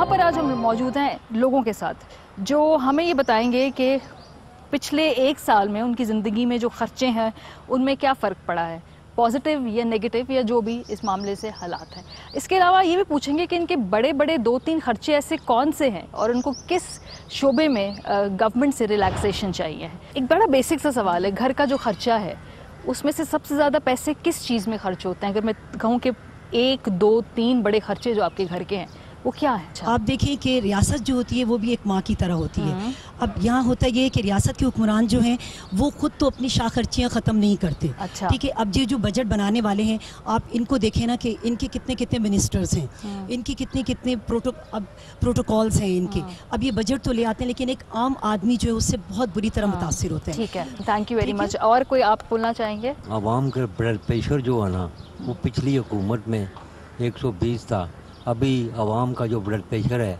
यहाँ पर आज हम मौजूद हैं लोगों के साथ जो हमें ये बताएंगे कि पिछले एक साल में उनकी ज़िंदगी में जो खर्चे हैं उनमें क्या फ़र्क पड़ा है, पॉजिटिव या नेगेटिव या जो भी इस मामले से हालात हैं। इसके अलावा ये भी पूछेंगे कि इनके बड़े बड़े 2-3 खर्चे ऐसे कौन से हैं और उनको किस शोबे में गवर्नमेंट से रिलैक्सेशन चाहिए है। एक बड़ा बेसिक सा सवाल है, घर का जो खर्चा है उसमें से सबसे ज़्यादा पैसे किस चीज़ में खर्च होते हैं? अगर मैं कहूँ कि 1, 2, 3 बड़े खर्चे जो आपके घर के हैं वो क्या है? आप देखिए कि रियासत जो होती है वो भी एक माँ की तरह होती है। अब यहाँ होता ये है कि रियासत के हुक्मरान जो हैं वो खुद तो अपनी शाह खर्चियाँ ख़त्म नहीं करते। अच्छा। ठीक है, अब ये जो बजट बनाने वाले हैं आप इनको देखें ना कि इनके कितने कितने मिनिस्टर्स हैं, इनके कितने कितने प्रोटोकॉल्स हैं इनके। अब ये बजट तो ले आते हैं लेकिन एक आम आदमी जो है उससे बहुत बुरी तरह मुतासिर होता है। ठीक है, थैंक यू वेरी मच। और कोई आप बोलना चाहेंगे? आवाम का ब्लड प्रेशर जो है ना वो पिछली हुकूमत में 120 था, अभी आवाम का जो ब्लड प्रेशर है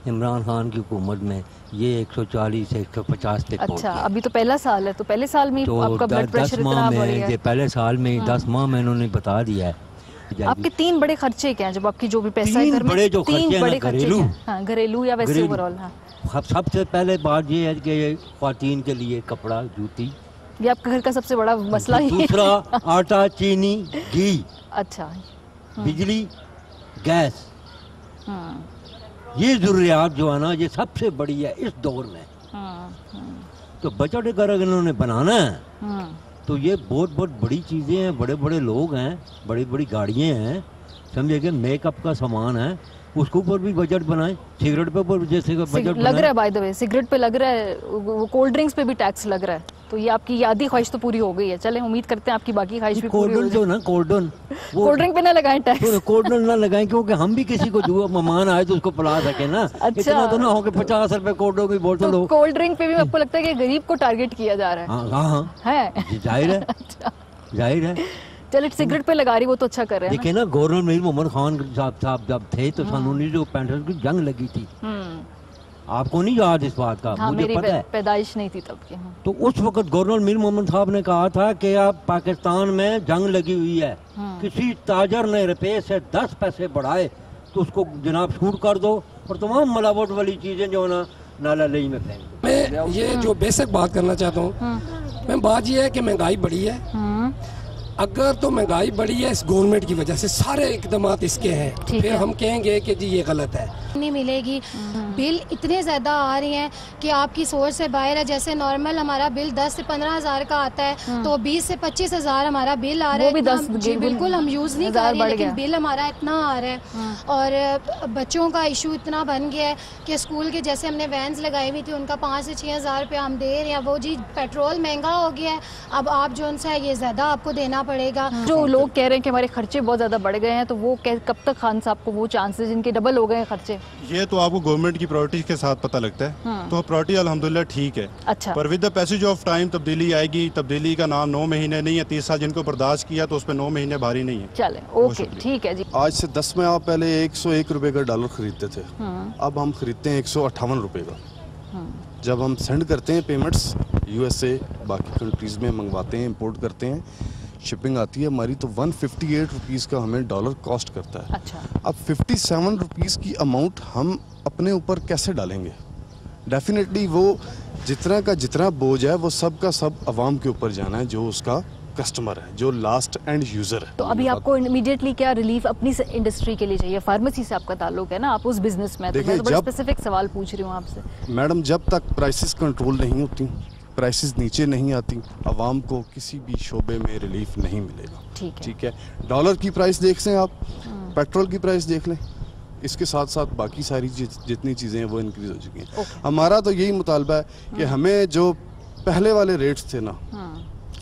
इमरान खान की हुकूमत में ये 140 से 150 तक पहुंच गया। अच्छा, अभी तो पहला साल है, तो पहले साल में तो आपका ब्लड प्रेशर इतना बढ़ गया? ये पहले साल में 10 माह में इन्होंने बता दिया है। आपके 3 बड़े खर्चे क्या हैं जब आपकी जो भी पैसा है घर में? बड़े जो खर्चे हैं घरेलू, हाँ, घरेलू या वैसे ओवरऑल? हाँ, सबसे पहले बात ये है कि ख्वातीन के लिए कपड़ा, जूती, ये आपका घर का सबसे बड़ा मसला ही है। दूसरा आटा, चीनी, घी। अच्छा, बिजली, गैस, ये जरूरियात जो है ना ये सबसे बड़ी है इस दौर में। तो बजट अगर इन्होंने बनाना है तो ये बहुत बहुत बड़ी चीज़ें हैं, बड़े बड़े लोग हैं, बड़ी बड़ी गाड़ियाँ हैं, समझिए मेकअप का सामान है, उसके ऊपर भी बजट बनाए। सिगरेट पे ऊपर जैसे बजट लग रहा है, बाय द वे सिगरेट पे लग रहा है, वो कोल्ड ड्रिंक्स पे भी टैक्स लग रहा है, तो ये आपकी यादी ख्वाहिश तो पूरी हो गई है। चलें, उम्मीद करते हैं आपकी बाकी ख्वाहिश भी पूरी हो जाए। जो ना कोल्ड ड्रिंक पे ना लगाएं टैक्स, कोल्ड ड्रिंक ना लगाएं, क्योंकि हम भी किसी को जो मेहमान आए तो उसको पिला सके ना। अच्छा। इतना तो ना हो कि 50 रुपए कोल्ड ड्रिंक की बोतल हो। कोल्ड ड्रिंक पे भी आपको लगता है कि गरीब को टारगेट किया जा रहा है? हाँ, है जाहिर है। अच्छा, जाहिर है। चलो सिगरेट पे लगा रही, वो तो अच्छा कर रहे हैं। देखिए ना, गवर्नर मीर मोहम्मद खान साहब जब थे तो सन 1965 की जंग लगी थी। आपको नहीं याद इस बात का? हाँ, मुझे पता है, पैदाइश नहीं थी तब की। तो उस वक्त गवर्नर मीर मोहम्मद साहब ने कहा था कि आप पाकिस्तान में जंग लगी हुई है, किसी ताजर ने रुपये से 10 पैसे बढ़ाए तो उसको जनाब शूट कर दो और तमाम मिलावट वाली चीजें जो है ना नाला लई में फेंक दो। मैं ये जो बेसिक बात करना चाहता हूँ, मैं बात ये है कि महंगाई बढ़ी है। अगर तो महंगाई बढ़ी है इस गवर्नमेंट की वजह से, सारे इकदाम इसके हैं, फिर हम कहेंगे कि जी ये गलत है। नहीं मिलेगी, बिल इतने ज़्यादा आ रहे हैं कि आपकी सोच से बाहर है। जैसे नॉर्मल हमारा बिल 10 से 15 हज़ार का आता है, तो 20 से 25 हज़ार हमारा बिल आ रहा है। 10 जी बिल्कुल, हम यूज़ नहीं कर रहे लेकिन बिल हमारा इतना आ रहा है। और बच्चों का इशू इतना बन गया है कि स्कूल के जैसे हमने वैन्स लगाई हुई थी उनका 5 से 6 हज़ार रुपये हम दे रहे हैं। वो जी पेट्रोल महंगा हो गया है, अब आप जो उनसे ये ज़्यादा आपको देना पड़ेगा। जो लोग कह रहे हैं कि हमारे खर्चे बहुत ज़्यादा बढ़ गए हैं, तो वो कब तक खान साहब को वो चांसेस जिनके डबल हो गए हैं खर्चे? ये तो आपको गवर्नमेंट की प्रायोरिटी के साथ पता लगता है। तो प्रायोरिटी अल्हम्दुलिल्लाह ठीक है। अच्छा। पर with the passage of time तब्दीली आएगी। तब्दीली का नाम 9 महीने नहीं है, 30 साल जिनको बर्दाश्त किया तो उस पर 9 महीने भारी नहीं है। चले, ओके, ठीक है जी। आज से 10 माह पहले 101 रुपए का डॉलर खरीदते थे, अब हम खरीदते हैं 158 रुपए का। जब हम सेंड करते हैं पेमेंट्स USA बाकी कंट्रीज में मंगवाते हैं, इंपोर्ट करते हैं, शिपिंग आती है हमारी, तो 158 रुपीज़ का हमें डॉलर कॉस्ट करता है। अच्छा। अब 57 रुपीज़ की अमाउंट हम अपने ऊपर कैसे डालेंगे? डेफिनेटली वो जितना का जितना बोझ है वो सब का सब आवाम के ऊपर जाना है, जो उसका कस्टमर है, जो लास्ट एंड यूज़र है। तो अभी आपको इमीडिएटली क्या रिलीफ अपनी इंडस्ट्री के लिए चाहिए? फार्मेसी से आपका ताल्लुक है ना, आप उस बिजनेस में, तो मैं तो बड़ा स्पेसिफिक सवाल पूछ रही हूँ आपसे। मैडम, जब तक प्राइसेस कंट्रोल नहीं होती, प्राइसेस नीचे नहीं आती, आवाम को किसी भी शोबे में रिलीफ नहीं मिलेगा। ठीक है। डॉलर की प्राइस देख लें आप, पेट्रोल की प्राइस देख लें, इसके साथ साथ बाकी सारी जितनी चीज़ें हैं वो इंक्रीज हो चुकी हैं। हमारा तो यही मुतालबा है कि हमें जो पहले वाले रेट्स थे ना,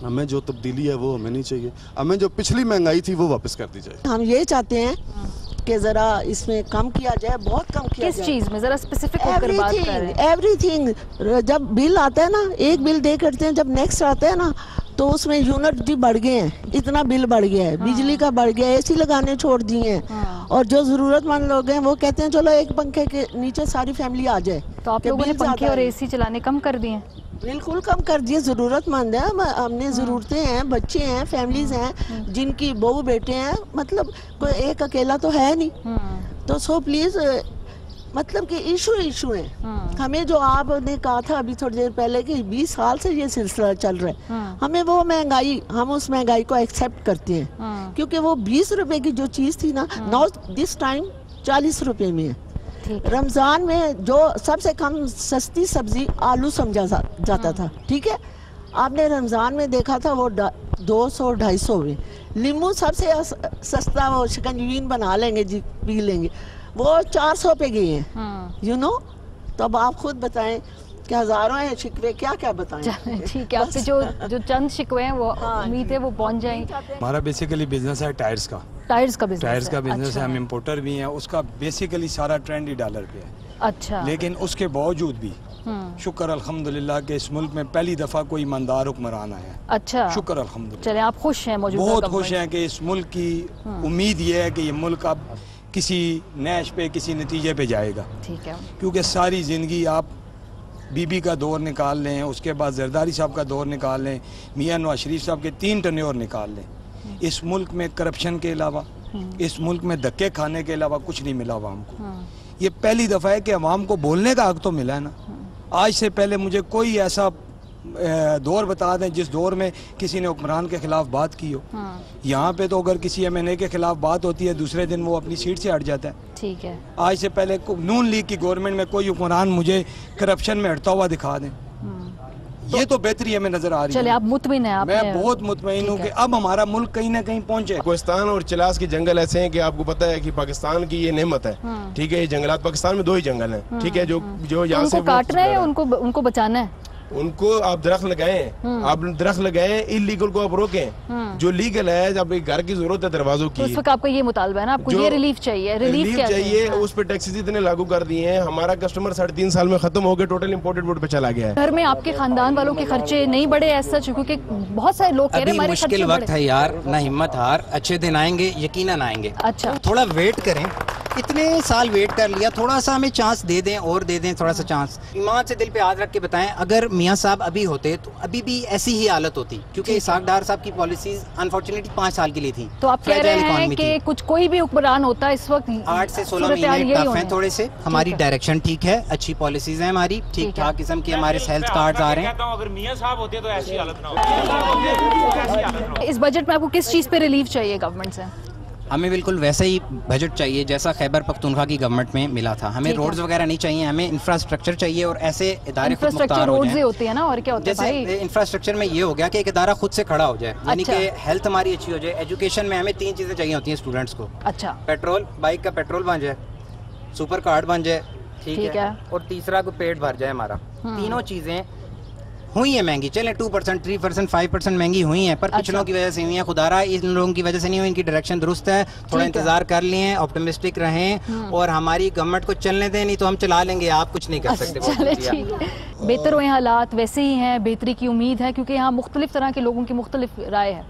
हमें जो तब्दीली है वो हमें नहीं चाहिए। हमें जो पिछली महंगाई थी वो वापस कर दी जाए। हम ये चाहते हैं कि जरा इसमें कम किया जाए, बहुत कम किया किस जाए। चीज में जरा स्पेसिफिक होकर बात कर रहे हैं? एवरीथिंग। जब बिल आता है ना, एक बिल दे करते हैं, जब नेक्स्ट आता है ना तो उसमें यूनिट भी बढ़ गए हैं, इतना बिल बढ़ गया है। बिजली का बढ़ गया है, AC लगाने छोड़ दिए हैं। और जो जरूरतमंद लोग हैं वो कहते हैं चलो एक पंखे के नीचे सारी फैमिली आ जाए। तो आप लोगों ने पंखे और AC चलाने कम कर दिए? बिल्कुल कम कर दिए। जरूरतमंद है, हमने ज़रूरतें हैं, बच्चे हैं, फैमिलीज हैं जिनकी बहू बेटे हैं, मतलब कोई एक अकेला तो है नहीं। तो सो प्लीज़ मतलब कि इशू है। हमें जो आपने कहा था अभी थोड़ी देर पहले कि 20 साल से ये सिलसिला चल रहा है, हमें वो महंगाई, हम उस महंगाई को एक्सेप्ट करते हैं, क्योंकि वो 20 रुपए की जो चीज़ थी ना, नाउ दिस टाइम 40 रुपए में है। रमज़ान में जो सबसे कम सस्ती सब्जी आलू समझा जाता था, ठीक है, आपने रमज़ान में देखा था वो 200-250 में। नींबू सबसे सस्ता, वो शिकंजीन बना लेंगे जी, पी लेंगे, वो 400 पे गए हैं, यू नो। तो अब आप खुद बताएं कि हजारों हैं शिकवे, क्या क्या बताएं। ठीक है, आपके जो चंद शिकवे हैं वो उम्मीद है वो पहुंच जाएंगे। हमारा बेसिकली बिजनेस है टायर्स का बिजनेस अच्छा। है, हम इम्पोर्टर भी हैं, उसका बेसिकली सारा ट्रेंड ही डॉलर पे है। अच्छा। लेकिन उसके बावजूद भी शुक्र अल्हम्दुलिल्लाह के इस मुल्क में पहली दफ़ा कोई ईमानदार हुक्मरान आया है। अच्छा, शुक्र अल्हम्दुलिल्लाह। चले, आप खुश हैं? बहुत खुश हैं कि इस मुल्क की उम्मीद ये है कि ये मुल्क अब किसी नैश पे, किसी नतीजे पे जाएगा। ठीक है, क्योंकि सारी ज़िंदगी आप बीबी का दौर निकाल लें, उसके बाद जरदारी साहब का दौर निकाल लें, मियां नवाज शरीफ साहब के 3 टर्न्योर निकाल लें, इस मुल्क में करप्शन के अलावा, इस मुल्क में धक्के खाने के अलावा कुछ नहीं मिला अवाम को। ये पहली दफ़ा है कि अवाम को बोलने का हक तो मिला है ना। आज से पहले मुझे कोई ऐसा दौर बता दें जिस दौर में किसी ने हुक्मरान के खिलाफ बात की हो। यहाँ पे तो अगर किसी MNA के खिलाफ बात होती है, दूसरे दिन वो अपनी सीट से हट जाता है। ठीक है, आज से पहले नून लीग की गवर्नमेंट में कोई हुक्मरान मुझे करप्शन में हटता हुआ दिखा दें, ये तो बेहतरी हमें नजर आ रही है। चले, आप मुतमिन हैं? मैं बहुत मुतमईन हूँ कि अब हमारा मुल्क कहीं ना कहीं पहुँचे। पाकिस्तान और चिलास के जंगल ऐसे हैं कि आपको पता है कि पाकिस्तान की ये नेमत है, ठीक है। ये जंगलात पाकिस्तान में 2 ही जंगल हैं, ठीक है, जो यहाँ से काट रहे हैं, उनको बचाना है। उनको आप दरख्त लगाएं, आप दरख्त लगाएं, इलीगल को आप रोकें, जो लीगल है। जब एक घर की जरूरत है दरवाजों की, तो उस वक्त आपका ये मुतालबा है ना, आपको ये रिलीफ चाहिए। रिलीफ क्या चाहिए? उस पर टैक्सेस इतने लागू कर दिए हैं, हमारा कस्टमर 3.5 साल में खत्म हो गया, टोटल इम्पोर्टेड वोट पे चला गया है। घर में आपके खानदान वालों के खर्चे नहीं बढ़े ऐसा, क्योंकि बहुत सारे लोग कह रहे हैं हमारे मुश्किल वक्त है यार, ना हिम्मत हार, अच्छे दिन आएंगे, यकीनन आएंगे। अच्छा, थोड़ा वेट करें, इतने साल वेट कर लिया, थोड़ा सा हमें चांस दे दें और दे दें, थोड़ा सा चांस। ईमान से दिल पे हाथ रख के बताएं, अगर मियां साहब अभी होते तो अभी भी ऐसी ही हालत होती, क्योंकि इसाक डार साहब की पॉलिसीज अनफॉर्चुनेटली 5 साल के लिए थी। तो आप कह रहे हैं कि कोई भी हुक्मरान होता है इस वक्त 8 से 16 महीने टफ हैं थोड़े से। हमारी डायरेक्शन ठीक है, अच्छी पॉलिसीज हैं हमारी, ठीक ठाक किस्म के हमारे हेल्थ कार्ड आ रहे हैं। अगर मियां साहब होते तो ऐसी हालत ना होती। इस बजट में आपको किस चीज पे रिलीफ चाहिए गवर्नमेंट से? हमें बिल्कुल वैसा ही बजट चाहिए जैसा खैबर पख्तूनख्वा की गवर्नमेंट में मिला था। हमें रोड्स वगैरह नहीं चाहिए, हमें इंफ्रास्ट्रक्चर चाहिए, और ऐसे इदारे खुद मुख्तार हो जाएं। होती है ना, और क्या होता है भाई? जैसे इंफ्रास्ट्रक्चर में ये हो गया कि एक इदारा खुद से खड़ा हो जाए, यानी कि हेल्थ हमारी अच्छी हो जाए। एजुकेशन में हमें 3 चीज़ें चाहिए होती हैं स्टूडेंट्स को। अच्छा, पेट्रोल, बाइक का पेट्रोल बन जाए, सुपर कार्ड बन जाए, ठीक है, और तीसरा को पेट भर जाए हमारा। तीनों चीज़ें हुई है महंगी, चले 2%, 3%, 5% महंगी हुई है, पर पिछलों की वजह से हुई है। खुदारा इन लोगों की वजह से नहीं हुई, इनकी डायरेक्शन दुरुस्त है। थोड़ा इंतजार कर लिए, ऑप्टिमिस्टिक रहें और हमारी गवर्नमेंट को चलने दें, नहीं तो हम चला लेंगे, आप कुछ नहीं कर सकते। चले, ठीक है। बेहतर हुए हालात वैसे ही हैं, बेहतरी की उम्मीद है, क्योंकि यहाँ मुख्तलिफ तरह के लोगों की मुख्तलिफ राय है।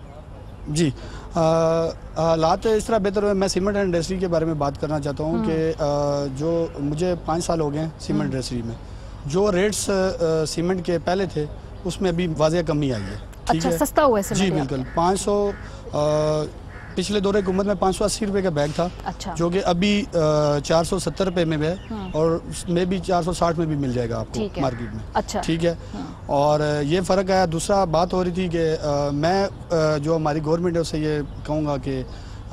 जी, हालात इस तरह बेहतर हुए। मैं सीमेंट इंडस्ट्री के बारे में बात करना चाहता हूँ कि जो मुझे 5 साल हो गए सीमेंट इंडस्ट्री में, जो रेट्स सीमेंट के पहले थे उसमें अभी वाज़ह कमी आई है। अच्छा, सस्ता हुआ है जी बिल्कुल। 500 पिछले दौरे हुकूमत में 580 रुपये का बैग था। अच्छा। जो कि अभी 470 रुपये में है, और उसमें भी 460 में भी मिल जाएगा आपको मार्केट में। अच्छा, ठीक है। और ये फ़र्क है। दूसरा बात हो रही थी कि मैं जो हमारी गवर्नमेंट है उससे ये कहूँगा कि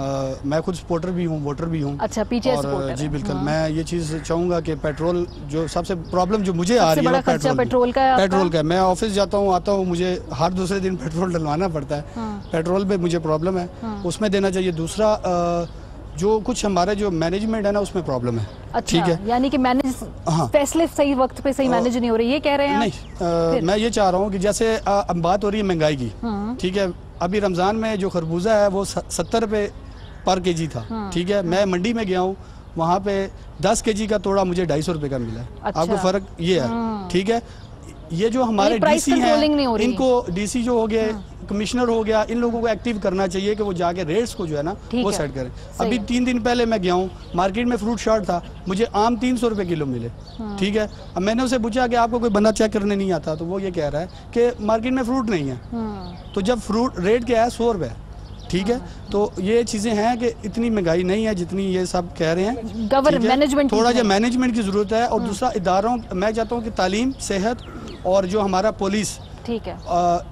मैं खुद सपोर्टर भी हूँ, वोटर भी हूँ। अच्छा, पीछे सपोर्टर। जी बिल्कुल। मैं ये चीज़ चाहूँगा कि पेट्रोल, जो सबसे प्रॉब्लम जो मुझे आ रही है पेट्रोल का। मैं ऑफिस जाता हूँ, आता हूँ, मुझे हर दूसरे दिन पेट्रोल डलवाना पड़ता है। पेट्रोल पे मुझे प्रॉब्लम है, उसमें देना चाहिए। दूसरा जो कुछ हमारे जो मैनेजमेंट है ना, उसमें प्रॉब्लम है। अच्छा, ठीक है, यानी कि फैसले सही वक्त पे सही मैनेज नहीं हो रही, ये कह रहे हैं? नहीं, मैं ये चाह रहा हूँ कि जैसे अब बात हो रही है महंगाई की, ठीक है। अभी रमज़ान में जो खरबूजा है वो 70 रुपये पर केजी था, ठीक है। मैं मंडी में गया हूँ, वहाँ पे 10 केजी का तोड़ा मुझे 250 रुपये का मिला है। अच्छा। आपको फ़र्क ये है, ठीक है। ये जो हमारे डीसी हैं, इनको डीसी जो हो गए, कमिश्नर हो गया, इन लोगों को एक्टिव करना चाहिए कि वो जाके रेट्स को जो है ना वो सेट करें। अभी 3 दिन पहले मैं गया हूँ, मार्केट में फ्रूट शार्ट था, मुझे आम 300 रुपये किलो मिले, ठीक है। अब मैंने उसे पूछा कि आपको कोई बंदा चेक करने नहीं आता, तो वो ये कह रहा है कि मार्केट में फ्रूट नहीं है। तो जब फ्रूट रेट क्या है 100 रुपये, ठीक है। तो ये चीज़ें हैं कि इतनी महंगाई नहीं है जितनी ये सब कह रहे हैं। मैनेजमेंट थोड़ा जो मैनेजमेंट की ज़रूरत है, और दूसरा इदारों, मैं चाहता हूँ कि तालीम, सेहत और जो हमारा पुलिस, ठीक है,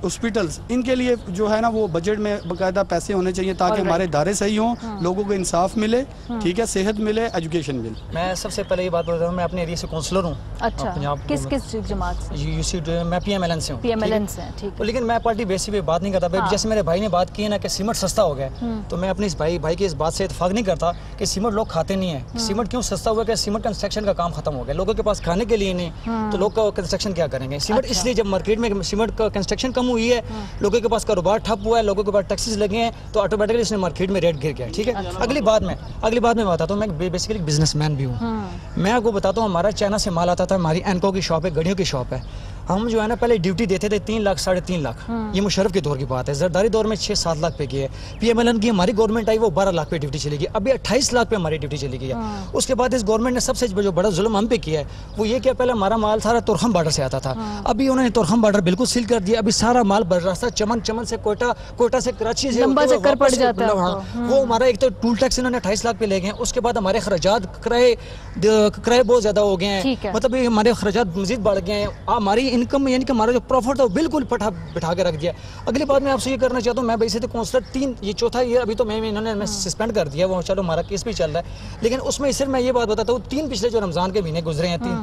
हॉस्पिटल्स, इनके लिए जो है ना वो बजट में बाकायदा पैसे होने चाहिए ताकि हमारे इदारे सही हों, लोगों को इंसाफ मिले, ठीक है, सेहत मिले, एजुकेशन मिले। मैं सबसे पहले ये बात बोल रहा हूँ, मैं अपने एरिया से काउंसलर हूँ। अच्छा, किस जमात से? यूसी मैं PMLN से हूँ। PMLN से, ठीक है। लेकिन मैं पार्टी बेसिस पे बात नहीं करता। जैसे मेरे भाई ने बात की है ना कि सीमेंट सस्ता हो गया, तो मैं अपने इस भाई की इस बात से इत्तेफाक नहीं करता कि सीमेंट लोग खाते नहीं है। सीमेंट क्यों सस्ता हुआ? कि सीमेंट कंस्ट्रक्शन का काम खत्म हो गया, लोगों के पास खाने के लिए नहीं, तो लोग कंस्ट्रक्शन क्या करेंगे? सीमेंट इसलिए जब मार्केट में सीमेंट का कंस्ट्रक्शन कम हुई है, लोगों के पास कारोबार ठप हुआ है, लोगों के पास टैक्सेस लगे हैं, तो ऑटोमेटिकली इसने मार्केट में रेट गिर गया। ठीक है। अगली बात में बताता हूँ, मैं बेसिकली बिजनेसमैन भी हूँ। मैं आपको बताता हूँ, हमारा चाइना से माल आता था, हमारी एनको की शॉप है, गड़ियों की शॉप है। हम जो है ना पहले ड्यूटी देते थे 3 लाख 3.5 लाख, ये मुशर्रफ के दौर की बात है। जरदारी दौर में 6-7 लाख पे की है। PMLN की हमारी गवर्नमेंट आई, वो 12 लाख पे ड्यूटी चली गई। अभी 28 लाख पे हमारी ड्यूटी चली गई है। उसके बाद इस गवर्नमेंट ने सबसे जो बड़ा जुल्म हम पे किया है वो ये कि पहले हमारा माल सारा तुरखम बॉर्डर से आता था, अभी उन्होंने तुरखम बॉर्डर बिल्कुल सील कर दिया। अभी सारा माल रास्ता चमन से कोयटा से कराची से लंबा चक्कर पड़ जाता है। वो हमारा एक तो टूल टैक्स इन्होंने 28 लाख पे ले गए। उसके बाद हमारे खर्चात किराए बहुत ज्यादा हो गए हैं, मतलब हमारे खर्चात मजीद बढ़ गए हैं। हमारी इनकम यानी कि हमारा प्रॉफिट था वो बिल्कुल बिठा के रख दिया। अगली बात मैं आपसे ये करना चाहता हूँ, मैं वैसे तो काउंसलर 3, ये चौथा ईयर अभी तो इन्होंने सस्पेंड कर दिया, वो चलो हमारा केस भी चल रहा है। लेकिन उसमें सिर्फ मैं ये बात बताता हूँ, 3 पिछले जो रमज़ान के महीने गुजरे हैं,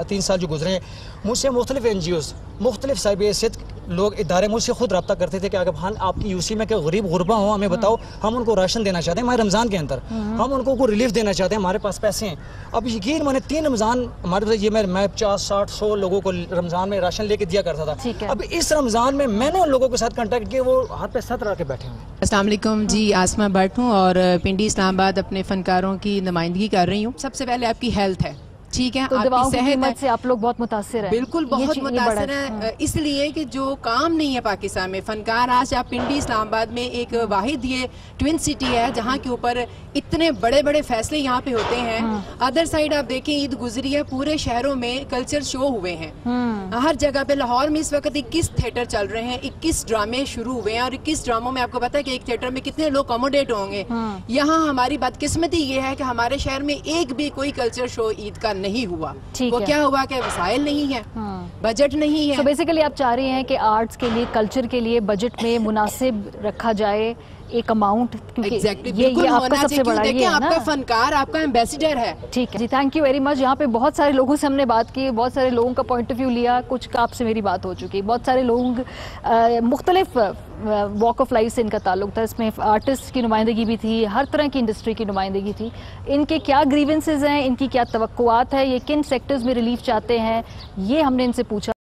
3 साल जो गुजरे हैं, मुझसे मुख्तलिफ NGOs, मुख्तलिफ साहिब लोग इदारे मुझसे खुद रब्ता करते थे कि अगर हाँ आपकी यूसी में क्या गरीब गुरबा हो, हमें बताओ, हम उनको राशन देना चाहते हैं हमारे रमज़ान के अंदर, हम उनको रिलीफ देना चाहते हैं, हमारे पास पैसे हैं। अब यकीन मैंने 3 रमज़ान हमारे पास ये मैं 50-60-100 लोगों को रमज़ान में राशन लेके दिया करता था। अब इस रमज़ान में मैंने उन लोगों के साथ कांटेक्ट किया, वो हाथ पे साथ रख के बैठे हुए हैं। अस्सलाम वालेकुम जी, आसमा भट्ट हूँ और पिंडी इस्लामाबाद अपने फनकारों की नुमाइंदगी कर रही हूँ। सबसे पहले आपकी हेल्थ है, ठीक है, तो आपकी सेहत से आप लोग बहुत मुतासिर हैं। बिल्कुल बहुत मुतासिर हैं, इसलिए कि जो काम नहीं है पाकिस्तान में फनकार, आज आप पिंडी इस्लामाबाद में एक वाहिद ये ट्विन सिटी है जहाँ के ऊपर इतने बड़े बड़े फैसले यहाँ पे होते हैं। अदर साइड आप देखें, ईद गुजरी है, पूरे शहरों में कल्चर शो हुए हैं हर जगह पे। लाहौर में इस वक्त 21 थिएटर चल रहे हैं, 21 ड्रामे शुरू हुए हैं, और 21 ड्रामों में आपको पता है कि एक थिएटर में कितने लोग अकोमोडेट होंगे। यहाँ हमारी बदकिस्मती ये है कि हमारे शहर में एक भी कोई कल्चर शो ईद का नहीं हुआ। वो क्या हुआ कि वसाइल नहीं है, बजट नहीं है। तो बेसिकली आप चाह रहे हैं कि आर्ट्स के लिए, कल्चर के लिए बजट में मुनासिब रखा जाए एक अमाउंट, क्योंकि ये आपका सबसे बड़ा ये है ना, आपका फनकार आपका एम्बेसडर है। ठीक है जी, थैंक यू वेरी मच। यहाँ पे बहुत सारे लोगों से हमने बात की, बहुत सारे लोगों का पॉइंट ऑफ व्यू लिया, कुछ का आपसे मेरी बात हो चुकी। बहुत सारे लोग मुख्तलिफ वॉक ऑफ लाइफ से इनका ताल्लुक था, इसमें आर्टिस्ट की नुमाइंदगी भी थी, हर तरह की इंडस्ट्री की नुमाइंदगी थी। इनके क्या ग्रीवेंसेज हैं, इनकी क्या तवक्कुआत है, ये किन सेक्टर्स में रिलीफ चाहते हैं, ये हमने इनसे पूछा।